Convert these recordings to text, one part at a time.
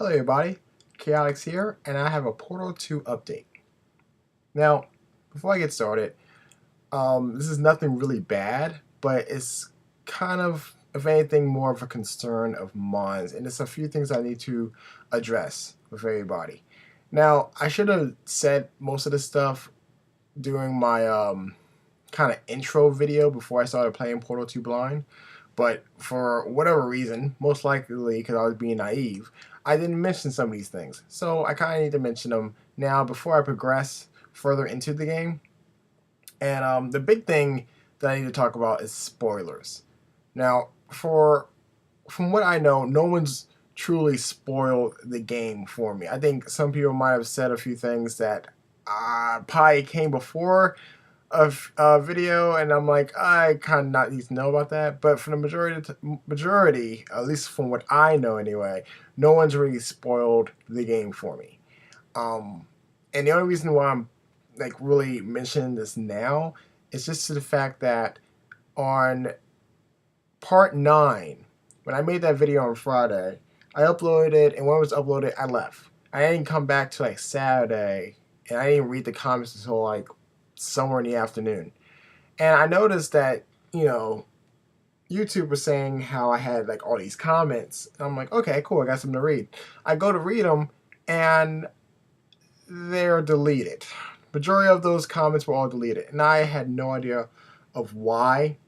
Hello everybody, Chaotix here, and I have a Portal 2 update. Now, before I get started, this is nothing really bad, but it's kind of, if anything, more of a concern of mine, and it's a few things I need to address with everybody. Now, I should have said most of this stuff during my kind of intro video before I started playing Portal 2 blind, but for whatever reason, most likely because I was being naive, I didn't mention some of these things. So I kind of need to mention them now before I progress further into the game. And the big thing that I need to talk about is spoilers. Now, from what I know, no one's truly spoiled the game for me. I think some people might have said a few things that probably came before a video, and I'm like, I kind of not need to know about that. But for the majority, at least from what I know anyway, no one's really spoiled the game for me. Um, and the only reason why I'm like really mentioning this now is just to the fact that on part 9, when I made that video on Friday, I uploaded it, and when it was uploaded, I left. I didn't come back till like Saturday, and I didn't read the comments until like somewhere in the afternoon. And I noticed that, YouTube was saying how I had like all these comments. And I'm like, okay, cool, I got something to read. I go to read them, and they're deleted. Majority of those comments were all deleted, and I had no idea of why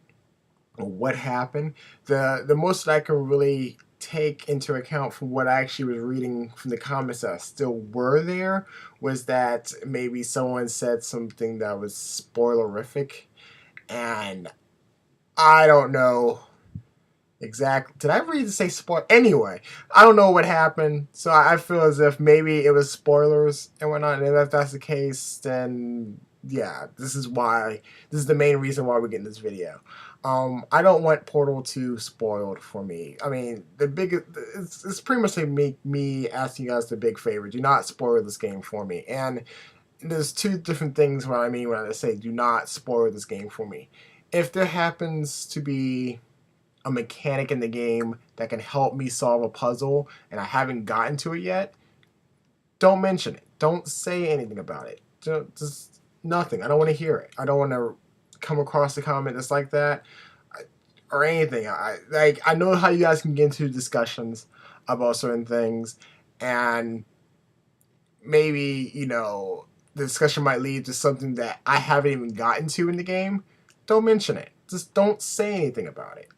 or what happened. The most that I can really take into account from what I actually was reading from the comments that still were there was that maybe someone said something that was spoilerific, and I don't know exactly. Did I really say spoil? Anyway, I don't know what happened, so I feel as if maybe it was spoilers and whatnot. And if that's the case, then yeah, this is why. This is the main reason why we're getting this video. I don't want Portal 2 spoiled for me. I mean, it's pretty much like me asking you guys the big favor. Do not spoil this game for me. And there's two different things what I mean when I say do not spoil this game for me. If there happens to be a mechanic in the game that can help me solve a puzzle and I haven't gotten to it yet, don't mention it. Don't say anything about it. Just nothing. I don't want to hear it. I don't want to come across a comment that's like that or anything. I know how you guys can get into discussions about certain things, and maybe the discussion might lead to something that I haven't even gotten to in the game. Don't mention it. Just don't say anything about it.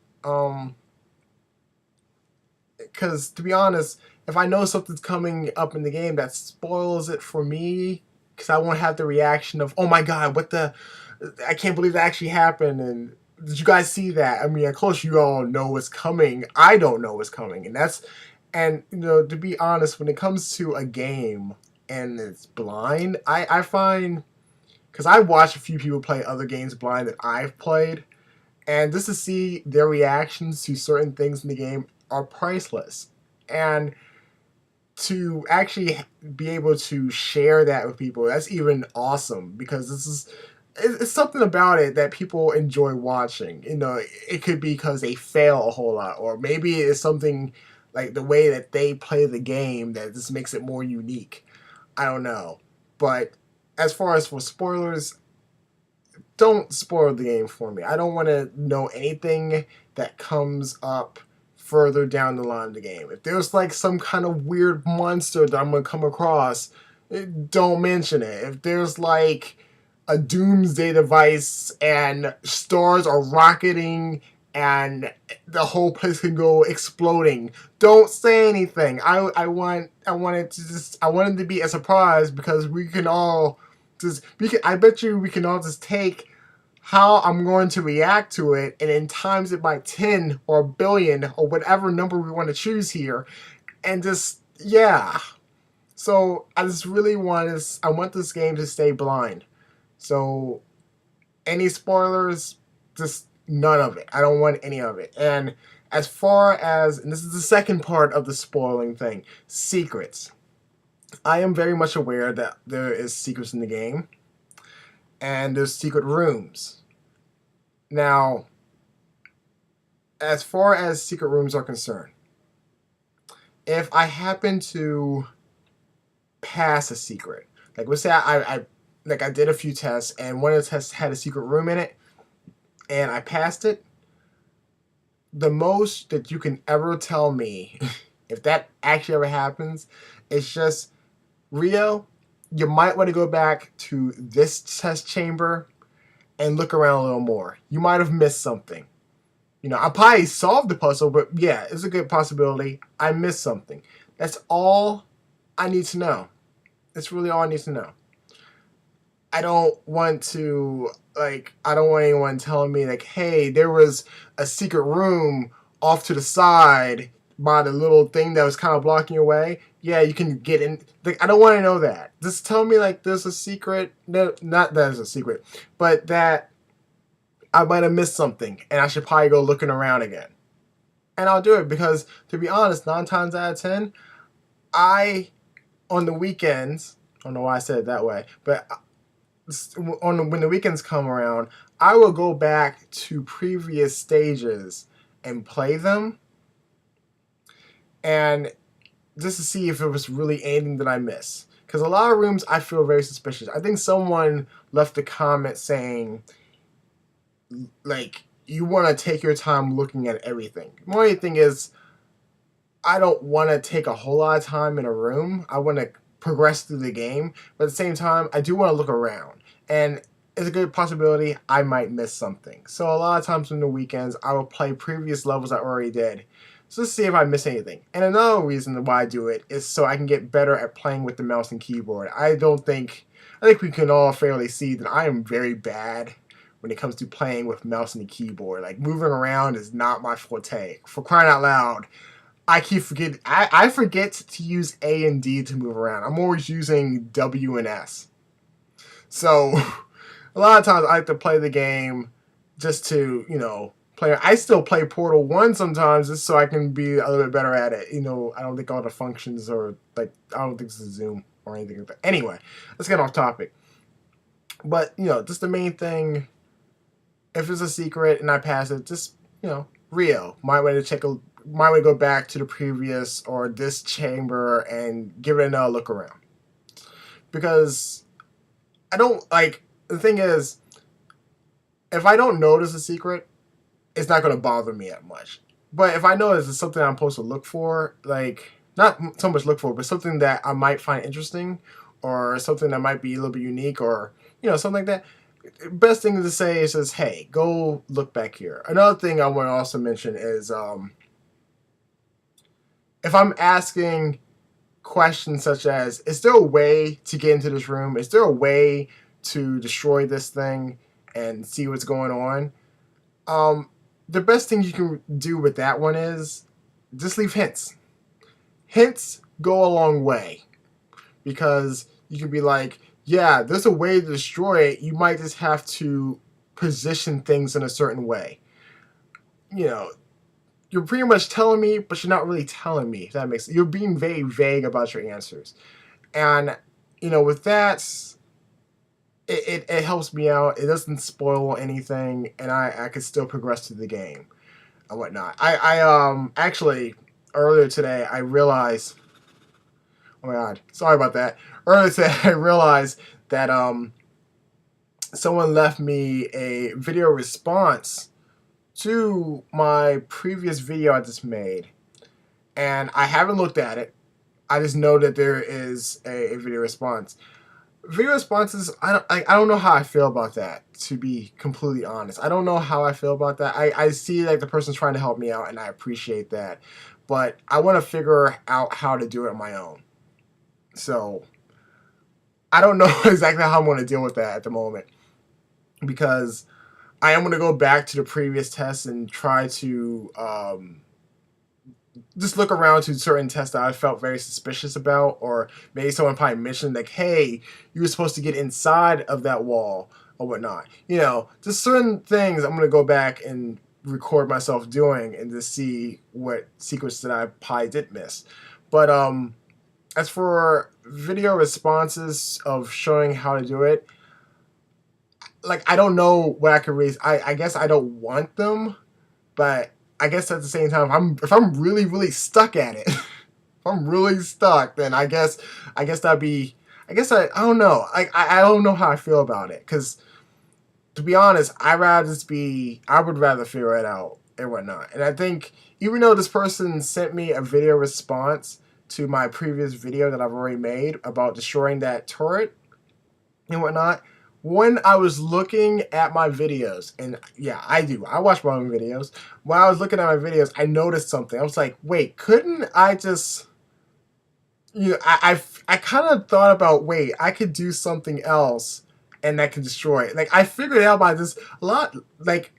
Because to be honest, if I know something's coming up in the game, that spoils it for me. Because I won't have the reaction of, oh my god, I can't believe that actually happened, and did you guys see that? I mean, of course you all know what's coming. I don't know what's coming, and to be honest, when it comes to a game and it's blind, I find, because I watched a few people play other games blind that I've played, and just to see their reactions to certain things in the game are priceless. And to actually be able to share that with people, that's even awesome, because it's something about it that people enjoy watching. It could be because they fail a whole lot, or maybe it's something like the way that they play the game that just makes it more unique. I don't know. But as far as for spoilers, don't spoil the game for me. I don't want to know anything that comes up further down the line of the game. If there's like some kind of weird monster that I'm going to come across, don't mention it. If there's like a doomsday device and stars are rocketing and the whole place can go exploding, don't say anything. I want it to be a surprise, because we can all I bet you we can all just take how I'm going to react to it and then times it by 10 or a billion or whatever number we want to choose here, and just, yeah. So I just really I want this game to stay blind. So any spoilers, just none of it. I don't want any of it. And as far as, and this is the second part of the spoiling thing, secrets. I am very much aware that there is secrets in the game, and there's secret rooms. Now, as far as secret rooms are concerned, if I happen to pass a secret, like let's say I did a few tests and one of the tests had a secret room in it and I passed it, the most that you can ever tell me, if that actually ever happens, is just, Rio, you might want to go back to this test chamber and look around a little more. You might have missed something. I probably solved the puzzle, but yeah, it's a good possibility I missed something. That's all I need to know. That's really all I need to know. I don't want to, I don't want anyone telling me, like, hey, there was a secret room off to the side by the little thing that was kind of blocking your way. Yeah, you can get in. Like, I don't want to know that. Just tell me, like, there's a secret. No, not that there's a secret, but that I might have missed something and I should probably go looking around again. And I'll do it because, to be honest, 9 times out of 10, on the weekends, I don't know why I said it that way, but when the weekends come around, I will go back to previous stages and play them, and just to see if it was really anything that I missed. Because a lot of rooms I feel very suspicious. I think someone left a comment saying, like, you want to take your time looking at everything. The only thing is, I don't want to take a whole lot of time in a room. I want to progress through the game, but at the same time, I do want to look around. And it's a good possibility I might miss something. So a lot of times on the weekends, I will play previous levels I already did, so let's see if I miss anything. And another reason why I do it is so I can get better at playing with the mouse and keyboard. I think we can all fairly see that I am very bad when it comes to playing with mouse and keyboard. Like, moving around is not my forte. For crying out loud, I keep forgetting. I forget to use A and D to move around. I'm always using W and S. So a lot of times I like to play the game just to, play. I still play Portal 1 sometimes just so I can be a little bit better at it. I don't think all the functions are, I don't think it's a zoom or anything like that. Anyway, let's get off topic. But, just the main thing, if it's a secret and I pass it, just, Rio, might want to go back to the previous or this chamber and give it another look around. Because I don't, the thing is, if I don't notice a secret, it's not going to bother me that much. But if I notice it's something I'm supposed to look for, not so much look for, but something that I might find interesting, or something that might be a little bit unique, or, something like that, best thing to say is just, hey, go look back here. Another thing I want to also mention is, if I'm asking questions such as, is there a way to get into this room? Is there a way to destroy this thing and see what's going on? The best thing you can do with that one is just leave hints. Hints go a long way, because you can be like, yeah, there's a way to destroy it. You might just have to position things in a certain way. You're pretty much telling me, but you're not really telling me, if that makes sense. You're being very vague about your answers. And, with that, it helps me out. It doesn't spoil anything, and I can still progress through the game and whatnot. I actually, earlier today, I realized, oh my god, sorry about that. Earlier today, I realized that someone left me a video response to my previous video I just made, and I haven't looked at it. I just know that there is a video response. Video responses, I don't know how I feel about that, to be completely honest. I don't know how I feel about that. I see the person's trying to help me out, and I appreciate that, but I want to figure out how to do it on my own. So I don't know exactly how I'm going to deal with that at the moment, because I am going to go back to the previous tests and try to just look around to certain tests that I felt very suspicious about, or maybe someone probably mentioned, like, hey, you were supposed to get inside of that wall or whatnot. Just certain things I'm going to go back and record myself doing and to see what secrets that I probably did miss. But as for video responses of showing how to do it, I don't know what I could raise. I guess I don't want them, but I guess at the same time, if I'm really, really stuck at it, If I'm really stuck, then I guess that'd be. I don't know. I don't know how I feel about it. Because to be honest, I would rather figure it out and whatnot. And I think even though this person sent me a video response to my previous video that I've already made about destroying that turret and whatnot, when I was looking at my videos, and yeah, I watch my own videos. When I was looking at my videos, I noticed something. I was like, wait, couldn't I just, I kind of thought about, wait, I could do something else and that can destroy it. Like, I figured out by this a lot, like,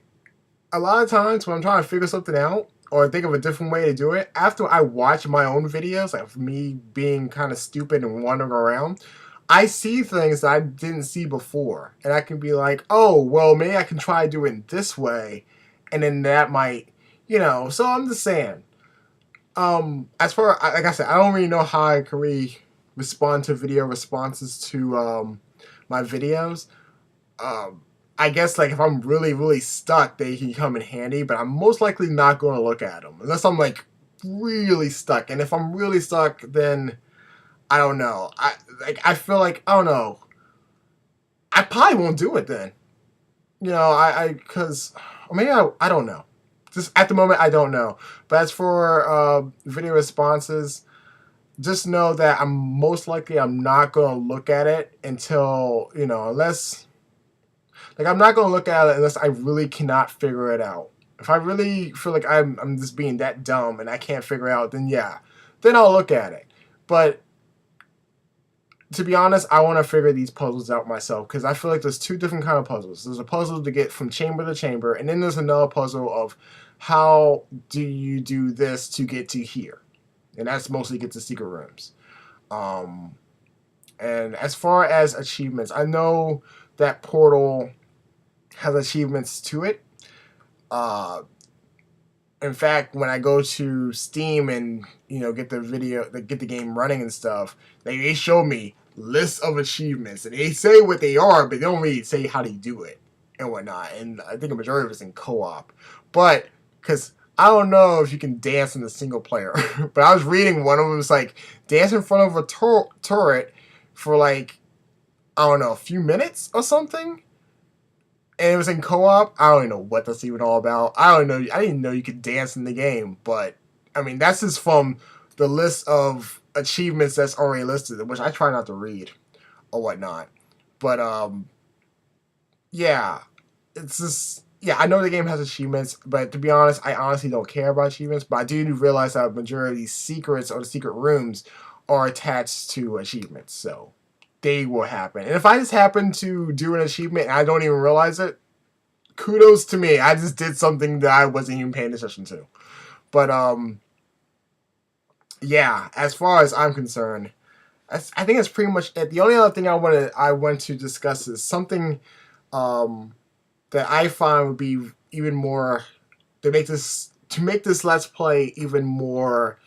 a lot of times when I'm trying to figure something out or think of a different way to do it, after I watch my own videos, like me being kind of stupid and wandering around, I see things that I didn't see before. And I can be like, oh, well, maybe I can try doing it this way. And then that might, so I'm just saying. As far, like I said, I don't really know how I can really respond to video responses to my videos. Um, I guess like if I'm really really stuck, they can come in handy. But I'm most likely not going to look at them unless I'm like really stuck. And if I'm really stuck, then I don't know. I feel like I don't know. I probably won't do it then. Because or maybe I don't know. Just at the moment I don't know. But as for video responses, just know that I'm not gonna look at it until unless like I'm not gonna look at it unless I really cannot figure it out. If I really feel like I'm just being that dumb and I can't figure it out, then yeah, then I'll look at it. But to be honest, I want to figure these puzzles out myself because I feel like there's two different kind of puzzles. There's a puzzle to get from chamber to chamber, and then there's another puzzle of how do you do this to get to here, and that's mostly get to secret rooms. Um, and as far as achievements, I know that Portal has achievements to it. Uh, in fact, when I go to Steam and get the game running and stuff, they show me lists of achievements and they say what they are, but they don't really say how to do it and whatnot. And I think a majority of it's in co-op, but because I don't know if you can dance in the single player, but I was reading one of them was like dance in front of a turret for like I don't know a few minutes or something. And it was in co-op. I don't even know what that's even all about. I don't know. I didn't know you could dance in the game, but I mean that's just from the list of achievements that's already listed, which I try not to read or whatnot. But yeah, it's just yeah. I know the game has achievements, but to be honest, I honestly don't care about achievements. But I do realize that a majority of these secrets or the secret rooms are attached to achievements, so they will happen. And if I just happen to do an achievement and I don't even realize it, kudos to me. I just did something that I wasn't even paying attention to. But yeah, as far as I'm concerned, I think that's pretty much it. The only other thing I want to discuss is something um, that I find would be even more to make this Let's Play even more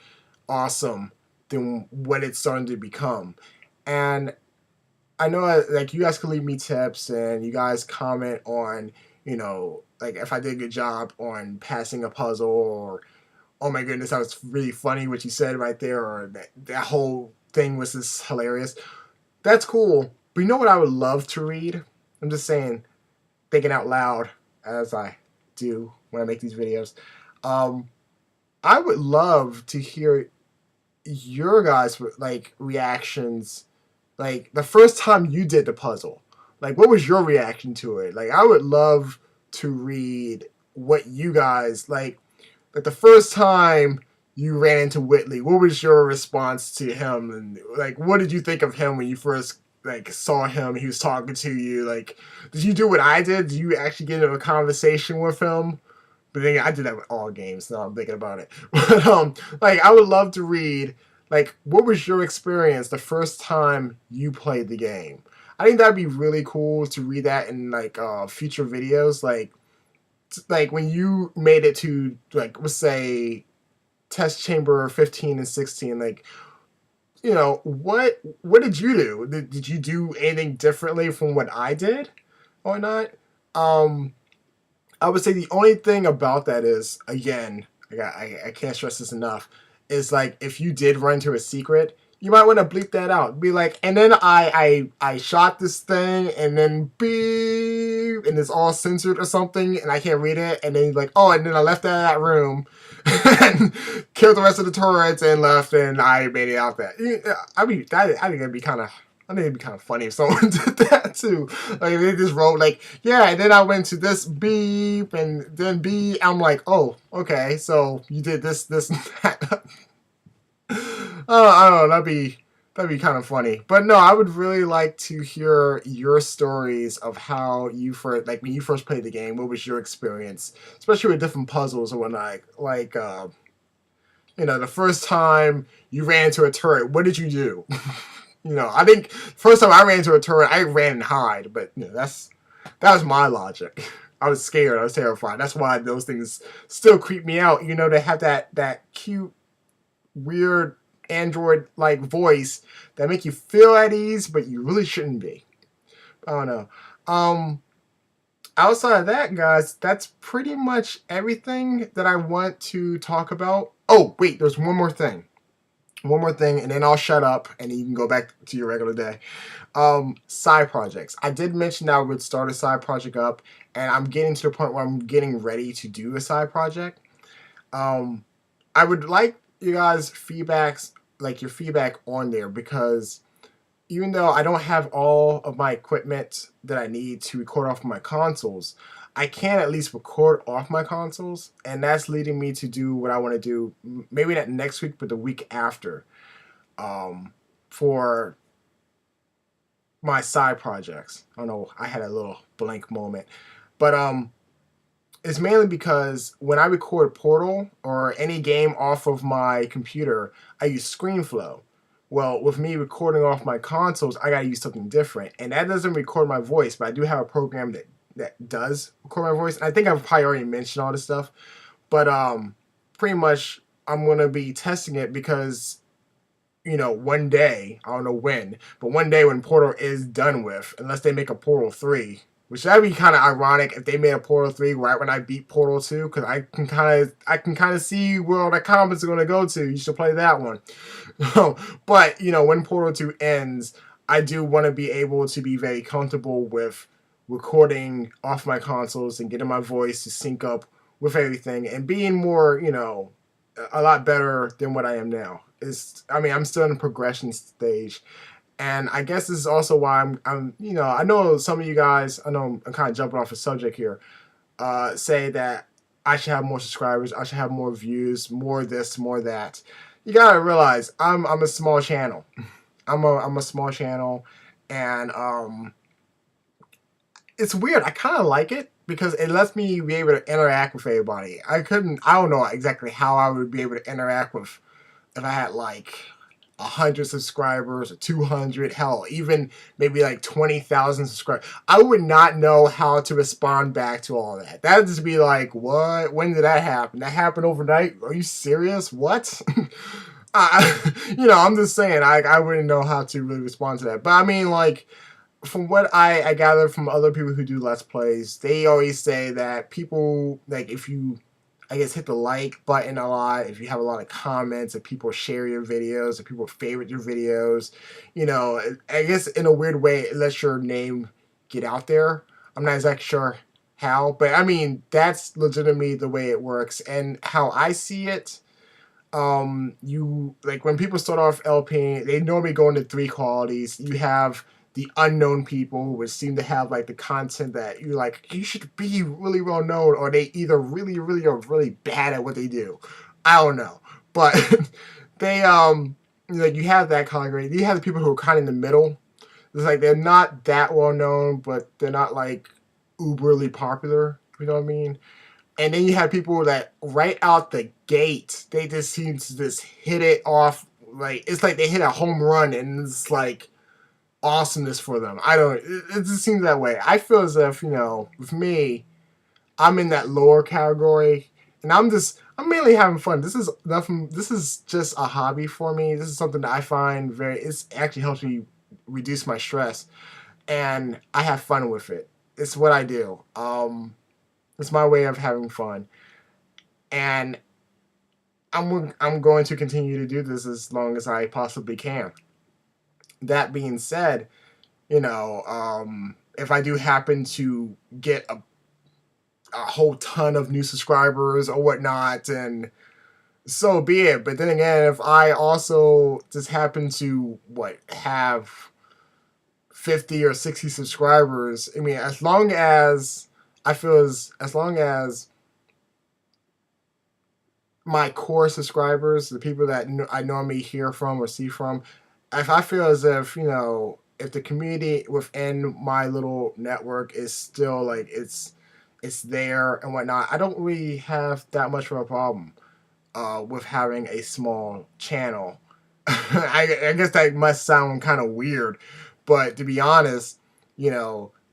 awesome than what it's starting to become. And I know like you guys can leave me tips and you guys comment on, like if I did a good job on passing a puzzle or oh my goodness, that was really funny what you said right there or that whole thing was just hilarious. That's cool. But you know what I would love to read? I'm just saying, thinking out loud as I do when I make these videos. Um, I would love to hear your guys like reactions like the first time you did the puzzle. Like what was your reaction to it? Like I would love to read what you guys like the first time you ran into Whitley, what was your response to him and like what did you think of him when you first like saw him, he was talking to you? Like did you do what I did? Did you actually get into a conversation with him? But then I did that with all games. Now I'm thinking about it. But like I would love to read like what was your experience the first time you played the game. I think that'd be really cool to read that in like future videos. Like when you made it to like let's say test chamber 15 and 16. Like what did you do? Did you do anything differently from what I did or not? Um, I would say the only thing about that is, again, I can't stress this enough, is like if you did run into a secret, you might want to bleep that out. Be like, and then I shot this thing, and then beep, and it's all censored or something, and I can't read it, and then you're like, oh, and then I left out of that room, and killed the rest of the turrets and left, and I made it out there. I mean, I think it'd be kind of. I think it'd be kind of funny if someone did that too. Like they just wrote like, yeah, and then I went to this beep and then B. I'm like, oh, okay, so you did this, this, and that. I don't know. That'd be kind of funny. But no, I would really like to hear your stories of how you first, like when you first played the game. What was your experience, especially with different puzzles or whatnot? Like, the first time you ran into a turret, what did you do? I think first time I ran into a turret, I ran and hide. But that was my logic. I was scared. I was terrified. That's why those things still creep me out. They have that cute, weird android-like voice that make you feel at ease, but you really shouldn't be. I don't know. Outside of that, guys, that's pretty much everything that I want to talk about. Oh, wait, there's one more thing. One more thing, and then I'll shut up, and you can go back to your regular day. Side projects. I did mention that I would start a side project up, and I'm getting to the point where I'm getting ready to do a side project. I would like you guys' feedbacks, like your feedback on there, because even though I don't have all of my equipment that I need to record off my consoles, I can at least record off my consoles, and that's leading me to do what I want to do, maybe not next week, but the week after, for my side projects. I don't know, I had a little blank moment. But it's mainly because when I record Portal or any game off of my computer, I use ScreenFlow. Well, with me recording off my consoles, I gotta use something different. And that doesn't record my voice, but I do have a program that does record my voice. And I think I've probably already mentioned all this stuff. But pretty much I'm gonna be testing it because, one day, I don't know when, but one day when Portal is done with, unless they make a Portal 3, which that'd be kind of ironic if they made a Portal 3 right when I beat Portal 2, because I can kind of see where the comments are going to go to. You should play that one. But, when Portal 2 ends, I do want to be able to be very comfortable with recording off my consoles and getting my voice to sync up with everything and being more, a lot better than what I am now. I'm still in the progression stage. And I guess this is also why I'm I know some of you guys, I know I'm kind of jumping off a subject here, say that I should have more subscribers, I should have more views, more this, more that. You gotta realize I'm a small channel. I'm a small channel, and it's weird. I kind of like it because it lets me be able to interact with everybody. I don't know exactly how I would be able to interact with if I had like 100 subscribers or 200, hell, even maybe like 20,000 subscribers. I would not know how to respond back to all that. That'd just be like, what? When did that happen? That happened overnight? Are you serious? What? I'm just saying, I wouldn't know how to really respond to that. But I mean, like, from what I gather from other people who do Let's Plays, they always say that people, like, if you, I guess, hit the like button a lot, if you have a lot of comments, if people share your videos, if people favorite your videos, I guess in a weird way, it lets your name get out there. I'm not exactly sure how, but I mean, that's legitimately the way it works. And how I see it, like when people start off LPing, they normally go into three qualities. You have the unknown people, which seem to have like the content that you like, you should be really well known, or they either really, really are really bad at what they do. I don't know. But they like you have that category. You have the people who are kind of in the middle. It's like they're not that well known, but they're not like uberly popular. You know what I mean? And then you have people that right out the gate, they just seem to just hit it off. Like it's like they hit a home run, and it's like awesomeness for them. It just seems that way. I feel as if, with me, I'm in that lower category, and I'm mainly having fun. This is just a hobby for me. This is something that I find it actually helps me reduce my stress, and I have fun with it. It's what I do. It's my way of having fun. And I'm going to continue to do this as long as I possibly can. That being said, if I do happen to get a whole ton of new subscribers or whatnot, and so be it. But then again, if I also just happen to have 50 or 60 subscribers, I mean, as long as I feel as long as my core subscribers, the people that I normally hear from or see from, if I feel as if if the community within my little network is still like it's there and whatnot, I don't really have that much of a problem with having a small channel. I guess that must sound kind of weird, but to be honest,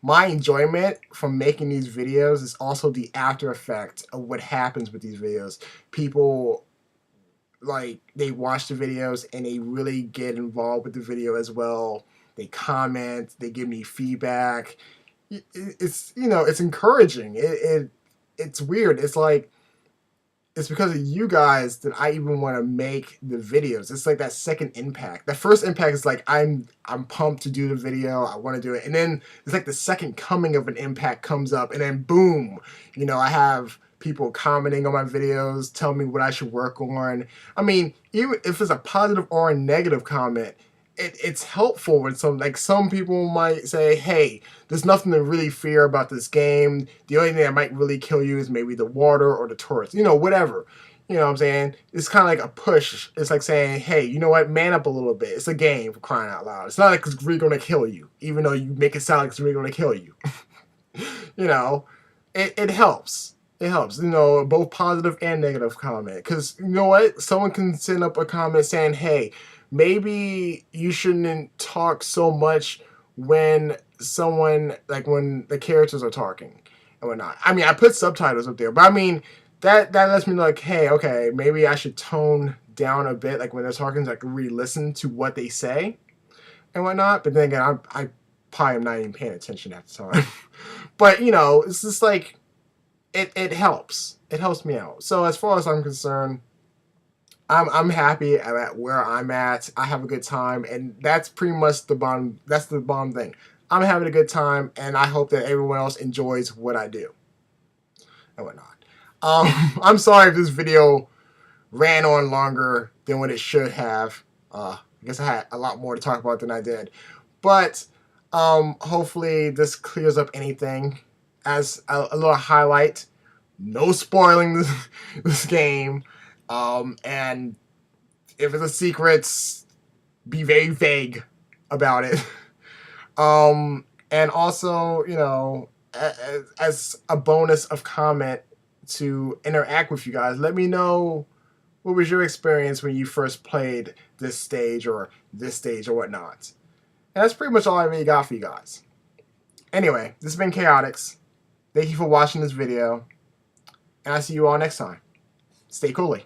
my enjoyment from making these videos is also the after effect of what happens with these videos. People, like, they watch the videos and they really get involved with the video as well. They comment, they give me feedback. It's it's encouraging. It's weird. It's like it's because of you guys that I even want to make the videos. It's like that second impact. That first impact is like I'm pumped to do the video. I want to do it, and then it's like the second coming of an impact comes up, and then boom, I have people commenting on my videos, telling me what I should work on. I mean, even if it's a positive or a negative comment, it's helpful when some people might say, hey, there's nothing to really fear about this game. The only thing that might really kill you is maybe the water or the turrets, whatever. You know what I'm saying? It's kind of like a push. It's like saying, hey, you know what, man up a little bit. It's a game, for crying out loud. It's not like it's really going to kill you, even though you make it sound like it's really going to kill you. It helps. It helps, both positive and negative comment. Because you know what? Someone can send up a comment saying, hey, maybe you shouldn't talk so much when when the characters are talking and whatnot. I mean, I put subtitles up there, but I mean, that lets me know, like, hey, okay, maybe I should tone down a bit, like when they're talking, so I can really listen to what they say and whatnot. But then again, I probably am not even paying attention at the time. But, it's just like, it helps. It helps me out. So as far as I'm concerned, I'm happy at where I'm at. I have a good time, and that's pretty much the bottom. That's the bottom thing. I'm having a good time, and I hope that everyone else enjoys what I do and whatnot. I'm sorry if this video ran on longer than what it should have. I guess I had a lot more to talk about than I did, but hopefully this clears up anything. As a little highlight, no spoiling this game. And if it's a secret, be very vague about it. And also, as a bonus of comment to interact with you guys, let me know what was your experience when you first played this stage or whatnot. And that's pretty much all I really got for you guys. Anyway, this has been Chaotix. Thank you for watching this video, and I'll see you all next time. Stay cooly.